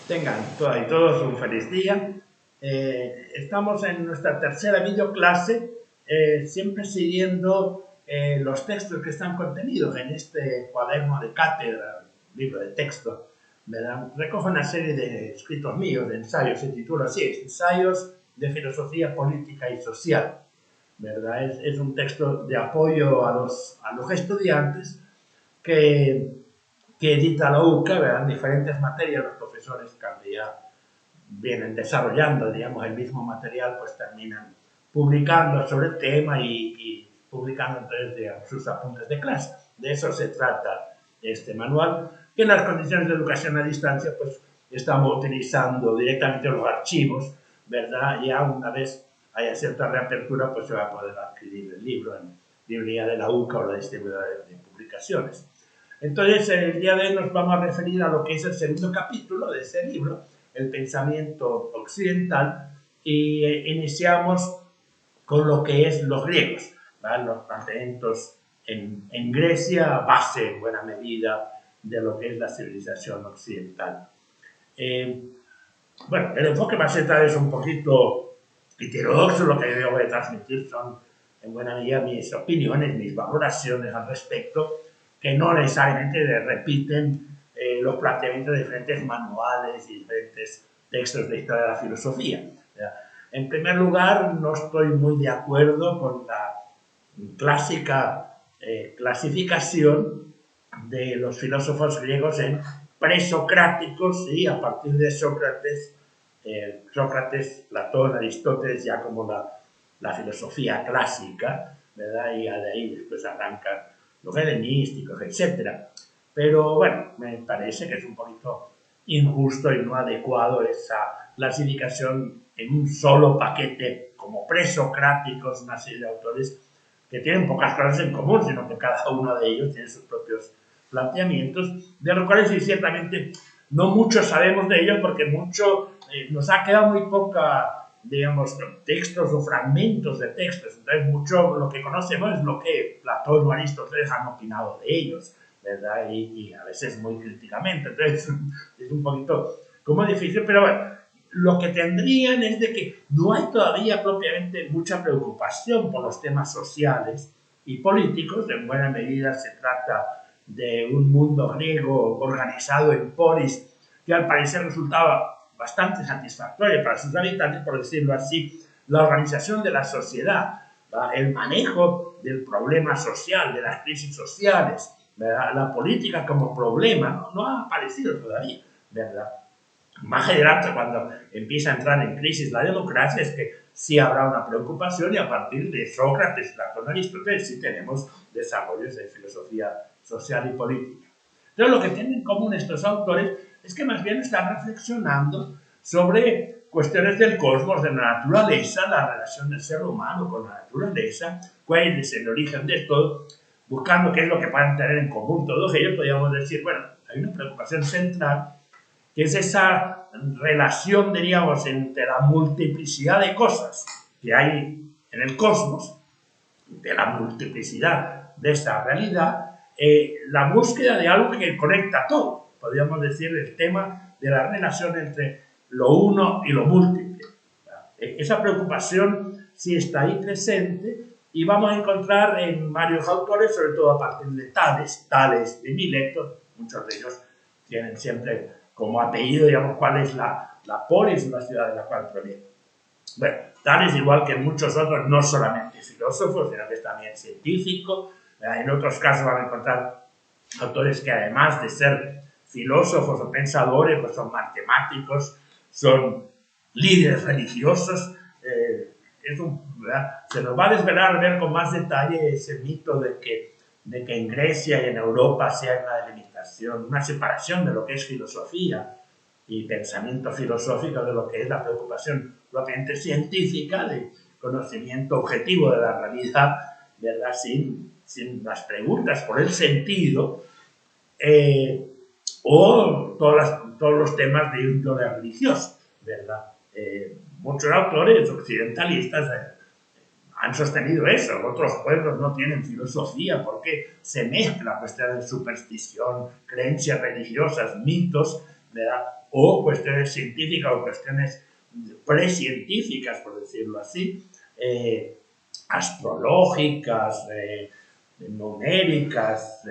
Tengan todas y todos un feliz día. Estamos en nuestra tercera videoclase, siempre siguiendo los textos que están contenidos en este cuaderno de cátedra, libro de texto, ¿verdad? Recojo una serie de escritos míos, de ensayos, se titula así, Ensayos de Filosofía Política y Social, ¿verdad? Es un texto de apoyo a los estudiantes que edita la UCA, ¿verdad? En diferentes materias, los profesores que ya vienen desarrollando, digamos, el mismo material, pues terminan publicando sobre el tema y publicando entonces, digamos, sus apuntes de clase. De eso se trata este manual, que en las condiciones de educación a distancia, pues estamos utilizando directamente los archivos, ¿verdad? Ya una vez haya cierta reapertura, pues se va a poder adquirir el libro en librería de la UCA o la distribuidora de publicaciones. Entonces, el día de hoy nos vamos a referir a lo que es el segundo capítulo de ese libro, El pensamiento occidental, y iniciamos con lo que es los griegos, ¿vale? Los planteamientos en Grecia, base en buena medida de lo que es la civilización occidental. Bueno, el enfoque más central es un poquito heterodoxo, lo que yo voy a transmitir son en buena medida mis opiniones, mis valoraciones al respecto, que no necesariamente repiten los planteamientos de diferentes manuales y diferentes textos de historia de la filosofía. En primer lugar, no estoy muy de acuerdo con la clásica clasificación de los filósofos griegos en presocráticos y a partir de Sócrates, Platón, Aristóteles, ya como la filosofía clásica, ¿verdad? Y de ahí después arrancan los helenísticos, etc. Pero bueno, me parece que es un poquito injusto y no adecuado esa clasificación en un solo paquete como presocráticos, una serie de autores que tienen pocas cosas en común, sino que cada uno de ellos tiene sus propios planteamientos, de los cuales sí, ciertamente no mucho sabemos de ellos porque nos ha quedado muy poca, digamos, textos o fragmentos de textos. Entonces, mucho lo que conocemos es lo que Platón o Aristóteles han opinado de ellos, ¿verdad? Y a veces muy críticamente. Entonces, es un poquito como difícil, pero bueno, lo que tendrían es de que no hay todavía propiamente mucha preocupación por los temas sociales y políticos. En buena medida se trata de un mundo griego organizado en polis que al parecer resultaba bastante satisfactorio para sus habitantes, por decirlo así, la organización de la sociedad, ¿verdad? El manejo del problema social, de las crisis sociales, ¿verdad? La política como problema no ha aparecido todavía, ¿verdad? Más adelante, cuando empieza a entrar en crisis la democracia, es que sí habrá una preocupación y a partir de Sócrates, Platón, Aristóteles, sí tenemos desarrollos de filosofía social y política. Entonces, lo que tienen en común estos autores es que más bien están reflexionando sobre cuestiones del cosmos, de la naturaleza, la relación del ser humano con la naturaleza, cuál es el origen de todo, buscando qué es lo que pueden tener en común todos ellos. Podríamos decir, bueno, hay una preocupación central que es esa relación, diríamos, entre la multiplicidad de cosas que hay en el cosmos, de la multiplicidad de esa realidad, la búsqueda de algo que conecta todo. Podríamos decir el tema de la relación entre lo uno y lo múltiple. Esa preocupación sí está ahí presente y vamos a encontrar en varios autores, sobre todo a partir de Tales de Mileto, muchos de ellos tienen siempre como apellido, digamos, cuál es la polis, la ciudad de la cual proviene. Bueno, Tales, igual que muchos otros, no solamente filósofos, sino que es también científico. En otros casos van a encontrar autores que además de ser filósofos o pensadores, pues son matemáticos, son líderes religiosos. Se nos va a desvelar, ver con más detalle ese mito de que en Grecia y en Europa sea una delimitación, una separación de lo que es filosofía y pensamiento filosófico de lo que es la preocupación propiamente científica de conocimiento objetivo de la realidad, ¿verdad? Sin las preguntas por el sentido, o todos los temas de índole religiosa, ¿verdad? Muchos autores occidentalistas han sostenido eso. Otros pueblos no tienen filosofía porque se mezcla cuestiones de superstición, creencias religiosas, mitos, ¿verdad? O cuestiones científicas o cuestiones precientíficas, por decirlo así, astrológicas, numéricas,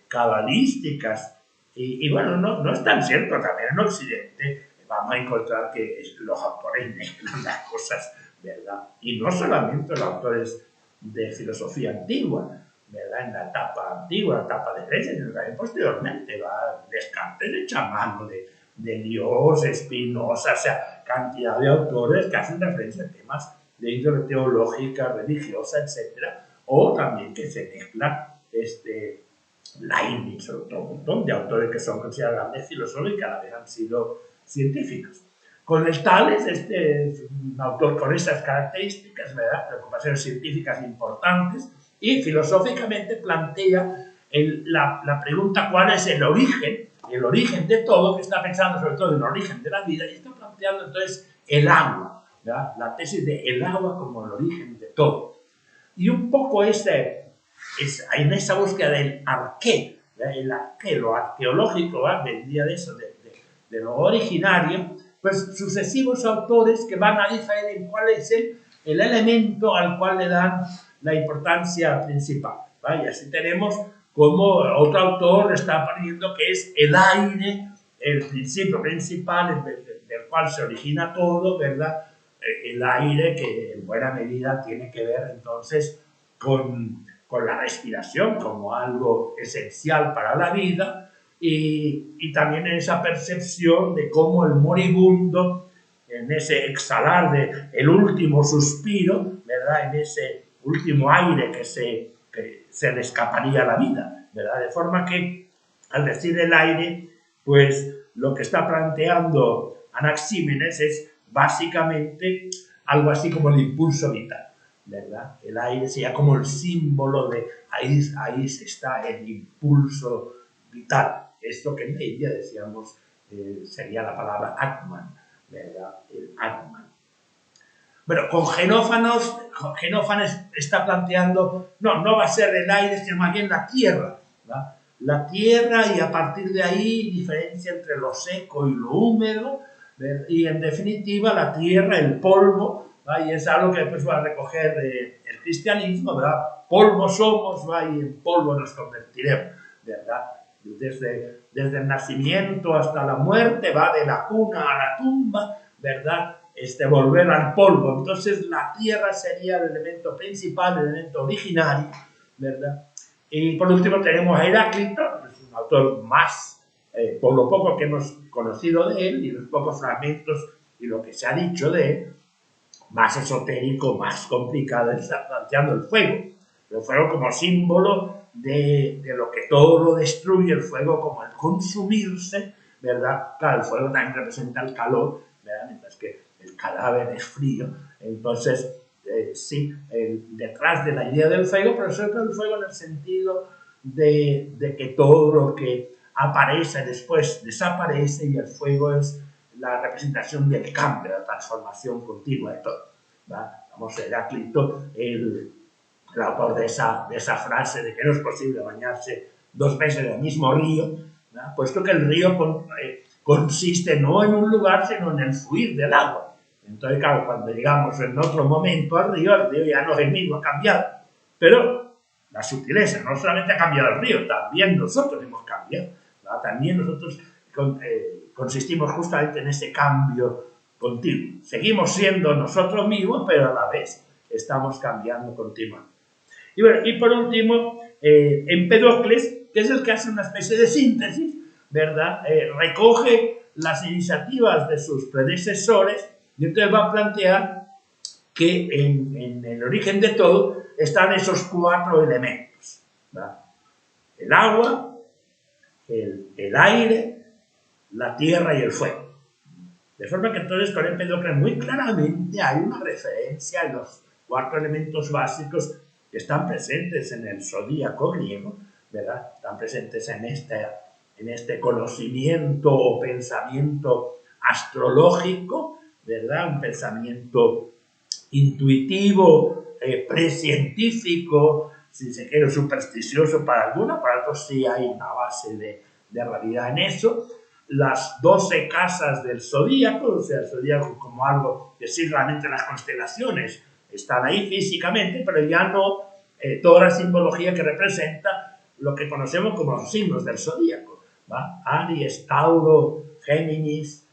cabalísticas. Y bueno, no es tan cierto, también en Occidente vamos a encontrar que los autores mezclan las cosas, ¿verdad? Y no solamente los autores de filosofía antigua, ¿verdad? En la etapa antigua, la etapa de Grecia, sino también posteriormente, va Descartes echa mano de Dios, Spinoza, o sea, cantidad de autores que hacen referencia a temas de índole teológica, religiosa, etcétera, o también que se mezcla Leibniz, otro montón de autores que son considerados grandes filósofos y que a la vez han sido científicos. Con el Tales, es un autor con esas características, ¿verdad? Preocupaciones científicas importantes, y filosóficamente plantea la pregunta cuál es el origen de todo, que está pensando sobre todo en el origen de la vida, y está planteando entonces el agua, ¿verdad? La tesis de el agua como el origen de todo. Y un poco en esa búsqueda del arqué, el arqué, lo arqueológico, vendría de eso, de lo originario, pues sucesivos autores que van a diferir en cuál es el elemento al cual le dan la importancia principal. ¿Vale? Y así tenemos como otro autor está poniendo que es el aire, el principio principal del cual se origina todo, ¿verdad? El aire que en buena medida tiene que ver entonces con la respiración como algo esencial para la vida y también en esa percepción de cómo el moribundo, en ese exhalar de el último suspiro, ¿verdad? En ese último aire que se le escaparía a la vida, ¿verdad? De forma que al decir el aire, pues lo que está planteando Anaxímenes es básicamente algo así como el impulso vital, ¿verdad? El aire sería como el símbolo de ahí está el impulso vital. Esto que en ella decíamos sería la palabra Atman, ¿verdad? El Atman. Bueno, con Genófanes está planteando, no va a ser el aire, sino más bien la tierra, ¿verdad? La tierra, y a partir de ahí diferencia entre lo seco y lo húmedo, ¿verdad? Y en definitiva la tierra, el polvo, ¿verdad? Y es algo que después va a recoger el cristianismo, ¿verdad? Polvo somos, ¿verdad? Y en polvo nos convertiremos, ¿verdad? Desde el nacimiento hasta la muerte, va de la cuna a la tumba, ¿verdad? Volver al polvo. Entonces la tierra sería el elemento principal, el elemento originario, ¿verdad? Y por último tenemos a Heráclito, que es un autor más, por lo poco que hemos conocido de él y los pocos fragmentos y lo que se ha dicho de él, más esotérico, más complicado, está planteando el fuego como símbolo de lo que todo lo destruye, el fuego como el consumirse, ¿verdad? Claro, el fuego también representa el calor, ¿verdad? Mientras que el cadáver es frío. Entonces, sí, detrás de la idea del fuego, pero sobre todo el fuego en el sentido de que todo lo que aparece después desaparece, y el fuego es la representación del cambio, la transformación continua de todo, ¿verdad? Vamos a Heráclito, el autor de esa frase de que no es posible bañarse 2 veces en el mismo río, ¿verdad? Puesto que el río consiste no en un lugar, sino en el fluir del agua. Entonces, claro, cuando llegamos en otro momento al río, el río ya no es el mismo, ha cambiado. Pero la sutileza, no solamente ha cambiado el río, también nosotros hemos cambiado, ¿verdad? También nosotros consistimos justamente en ese cambio continuo. Seguimos siendo nosotros mismos, pero a la vez estamos cambiando continuamente. Y, bueno, y por último, Empedocles, que es el que hace una especie de síntesis, ¿verdad? Recoge las iniciativas de sus predecesores y entonces va a plantear que en el origen de todo están esos 4 elementos, ¿verdad? El agua, el aire, la tierra y el fuego. De forma que entonces con Empedocles muy claramente hay una referencia a los 4 elementos básicos que están presentes en el zodíaco griego, ¿verdad? Están presentes en este conocimiento o pensamiento astrológico, ¿verdad? Un pensamiento intuitivo, precientífico, si se quiere supersticioso para algunos, para otros sí hay una base de realidad en eso. las 12 casas del zodíaco, o sea, el zodíaco como algo que sí realmente las constelaciones están ahí físicamente, pero ya no toda la simbología que representa lo que conocemos como los signos del zodíaco, ¿va? Aries, Tauro, Géminis,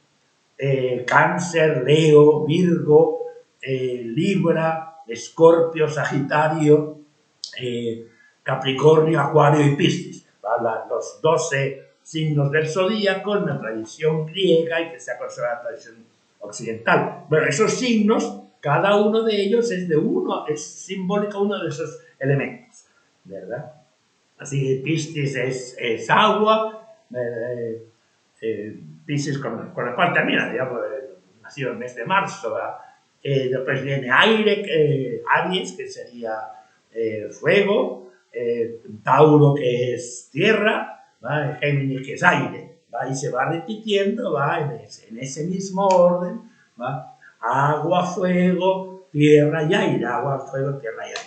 Cáncer, Leo, Virgo, Libra, Escorpio, Sagitario, Capricornio, Acuario y Piscis. Los 12 signos del zodíaco en la tradición griega y que se ha conservado en la tradición occidental. Bueno, esos signos, cada uno de ellos es de uno, es simbólico uno de esos elementos, ¿verdad? Así que Piscis es agua, Piscis con el cual termina, digamos, nació el mes de marzo, ¿verdad? Después viene aire, Aries, que sería fuego, Tauro, que es tierra, ¿va? Géminis, que es aire, ¿va? Y se va repitiendo, ¿va? En ese mismo orden, ¿va? Agua, fuego, tierra y aire, agua, fuego, tierra y aire,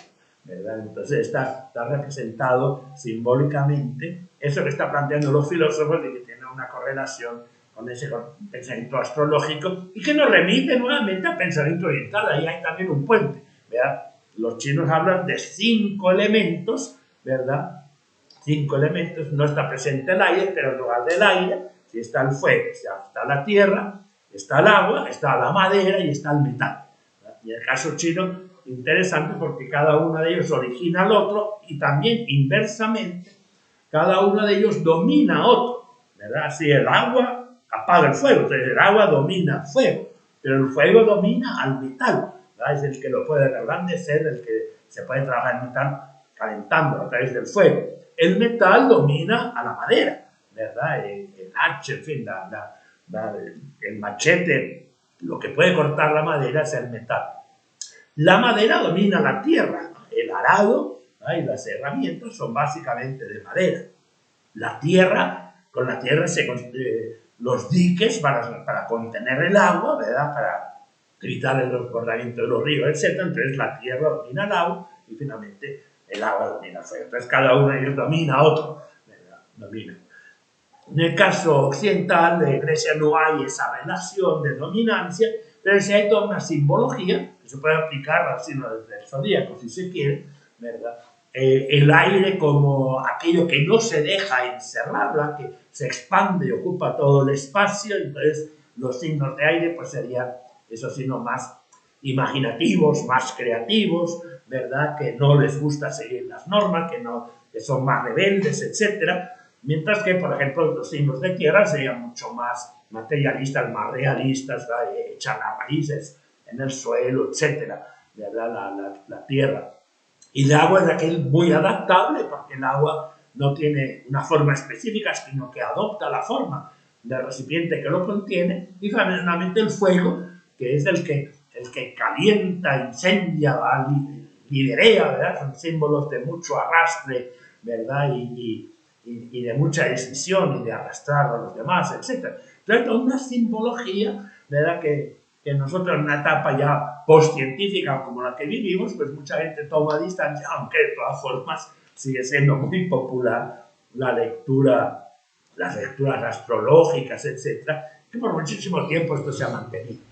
¿verdad? Entonces está representado simbólicamente eso que está planteando los filósofos de que tiene una correlación con ese pensamiento astrológico y que nos remite nuevamente al pensamiento oriental. Ahí hay también un puente, ¿verdad? Los chinos hablan de 5 elementos, ¿verdad? 5 elementos, no está presente el aire, pero en lugar del aire sí está el fuego, o sea, está la tierra, está el agua, está la madera y está el metal, ¿verdad? Y el caso chino, interesante porque cada uno de ellos origina al otro y también inversamente cada uno de ellos domina a otro, ¿verdad? Si el agua apaga el fuego, entonces el agua domina el fuego, pero el fuego domina al metal, ¿verdad? Es el que lo puede reblandecer, el que se puede trabajar el metal calentando a través del fuego. El metal domina a la madera, ¿verdad? El hacha, en fin, el machete, lo que puede cortar la madera es el metal. La madera domina la tierra, ¿no? El arado, ¿no? Y las herramientas son básicamente de madera. La tierra, con la tierra se construyen los diques para contener el agua, ¿verdad? Para evitar el desbordamiento de los ríos, etc. Entonces la tierra domina el agua y finalmente el agua domina el fuego. Entonces cada uno de ellos domina a otro, ¿verdad? Domina. En el caso occidental de Grecia no hay esa relación de dominancia, pero sí hay toda una simbología que se puede aplicar al signo del zodíaco, si se quiere, ¿verdad? El aire como aquello que no se deja encerrar, que se expande y ocupa todo el espacio, entonces los signos de aire pues serían esos signos más imaginativos, más creativos, ¿verdad? Que no les gusta seguir las normas, que son más rebeldes, etcétera. Mientras que, por ejemplo, los signos de tierra serían mucho más materialistas, más realistas, echan las raíces en el suelo, etcétera, ¿verdad? La tierra. Y el agua es aquel muy adaptable, porque el agua no tiene una forma específica, sino que adopta la forma del recipiente que lo contiene, y finalmente el fuego, que es el que calienta, incendia, liderea, ¿verdad? Son símbolos de mucho arrastre, ¿verdad? Y de mucha decisión y de arrastrar a los demás, etc. Entonces, toda una simbología, ¿verdad? Que nosotros en una etapa ya postcientífica como la que vivimos, pues mucha gente toma distancia, aunque de todas formas sigue siendo muy popular la lectura, las lecturas astrológicas, etc., que por muchísimo tiempo esto se ha mantenido.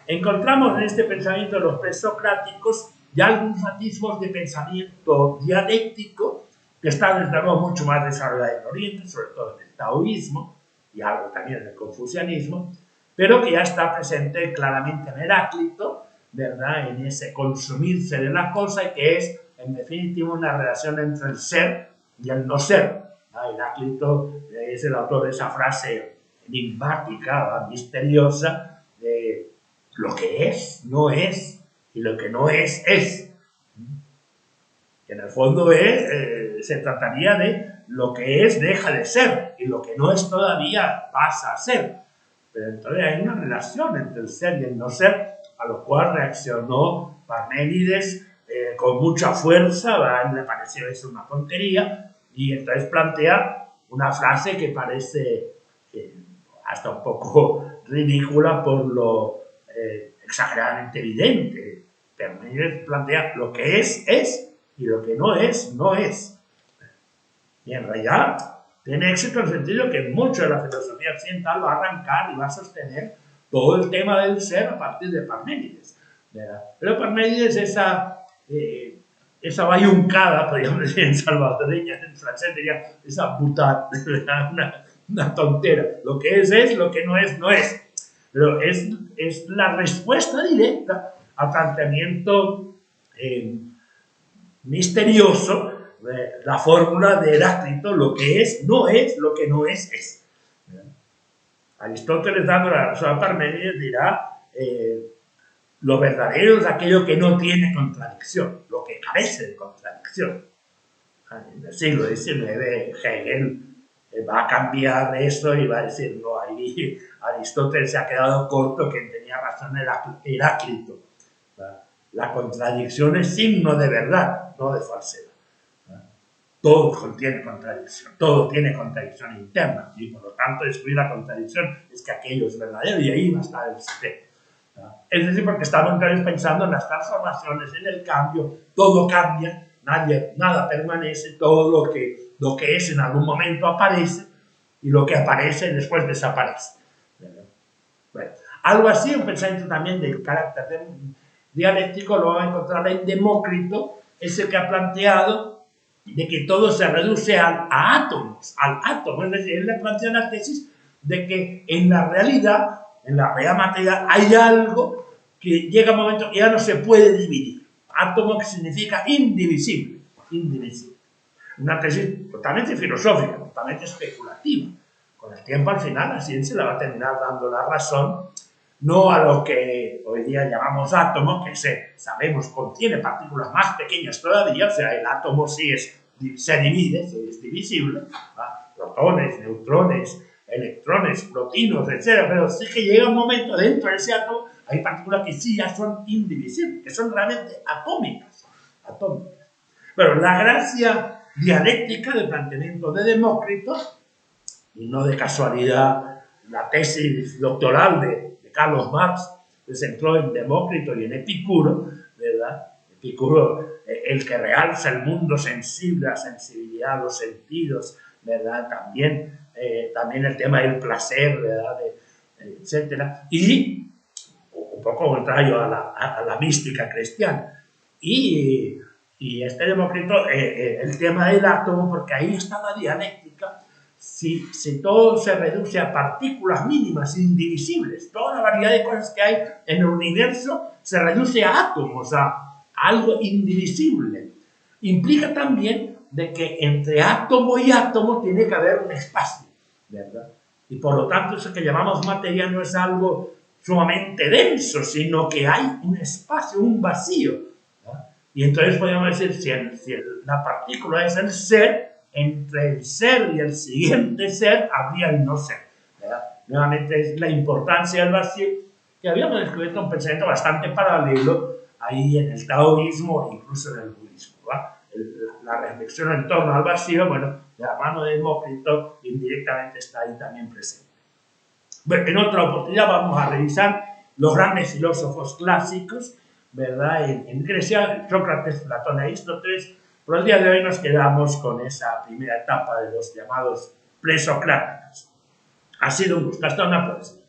Encontramos en este pensamiento de los presocráticos ya algunos atisbos de pensamiento dialéctico que está desde luego mucho más desarrollado en Oriente, sobre todo en el taoísmo y algo también en el confucianismo, pero que ya está presente claramente en Heráclito, ¿verdad? En ese consumirse de la cosa, y que es, en definitiva, una relación entre el ser y el no ser. Heráclito es el autor de esa frase enigmática, misteriosa, de lo que es, no es, y lo que no es, es. Que en el fondo se trataría de lo que es deja de ser, y lo que no es todavía pasa a ser. Pero entonces hay una relación entre el ser y el no ser, a lo cual reaccionó Parménides con mucha fuerza, le pareció eso una tontería, y entonces plantea una frase que parece hasta un poco ridícula por lo exageradamente evidente. Parménides plantea lo que es, y lo que no es, no es. Y en realidad Tiene éxito en el sentido que mucho de la filosofía occidental va a arrancar y va a sostener todo el tema del ser a partir de Parménides, ¿verdad? Pero Parménides, esa bayuncada, podríamos decir en salvadoreña, en francés diría, esa putada, una tontera. Lo que es, lo que no es, no es. Pero es la respuesta directa al planteamiento misterioso de la fórmula de Heráclito: lo que es, no es, lo que no es. Aristóteles, dando la razón a Parménides, dirá lo verdadero es aquello que no tiene contradicción, lo que carece de contradicción. En el siglo XIX, Hegel va a cambiar eso y va a decir, no, ahí Aristóteles se ha quedado corto, que tenía razón Heráclito. La contradicción es signo de verdad, no de falsedad. Todo contiene contradicción, todo tiene contradicción interna, y por lo tanto descubrir la contradicción es que aquello es verdadero, y ahí va a estar el sistema. Es decir, porque estamos pensando en las transformaciones, en el cambio, todo cambia, nada permanece, todo lo que es en algún momento aparece, y lo que aparece después desaparece. Bueno, algo así, un pensamiento también del carácter dialéctico, lo vamos a encontrar en Demócrito, ese que ha planteado de que todo se reduce a átomos, al átomo. Es decir, él le plantea una tesis de que en la realidad, en la realidad material, hay algo que llega un momento que ya no se puede dividir. Átomo, que significa indivisible, indivisible. Una tesis totalmente filosófica, totalmente especulativa. Con el tiempo, al final, la ciencia le va a terminar dando la razón, no a lo que hoy día llamamos átomos, que sabemos contiene partículas más pequeñas todavía, o sea, el átomo sí se divide, es divisible, ¿va? Protones, neutrones, electrones, protinos, etc. Pero sí que llega un momento dentro de ese átomo, hay partículas que sí ya son indivisibles, que son realmente atómicas. Pero la gracia dialéctica del planteamiento de Demócrito, y no de casualidad la tesis doctoral de Carlos Marx se centró en Demócrito y en Epicuro, ¿verdad? Epicuro, el que realza el mundo sensible, la sensibilidad, los sentidos, ¿verdad? También el tema del placer, ¿verdad? Etcétera. Y un poco contrario a la mística cristiana. Y este Demócrito, el tema del átomo, porque ahí está la dialéctica. Si todo se reduce a partículas mínimas, indivisibles, toda la variedad de cosas que hay en el universo se reduce a átomos, a algo indivisible. Implica también de que entre átomo y átomo tiene que haber un espacio, ¿verdad? Y por lo tanto, eso que llamamos materia no es algo sumamente denso, sino que hay un espacio, un vacío, ¿verdad? Y entonces podemos decir, si la partícula es el ser, entre el ser y el siguiente ser habría el no ser, ¿verdad? Nuevamente es la importancia del vacío, que habíamos descubierto un pensamiento bastante paralelo ahí en el taoísmo e incluso en el budismo, ¿verdad? La reflexión en torno al vacío, bueno, de la mano de Demócrito, indirectamente está ahí también presente. Bueno, en otra oportunidad vamos a revisar los grandes filósofos clásicos, ¿verdad? En Grecia, Sócrates, Platón e Aristóteles. Por el día de hoy nos quedamos con esa primera etapa de los llamados presocráticos. Ha sido un gusto. Hasta una próxima.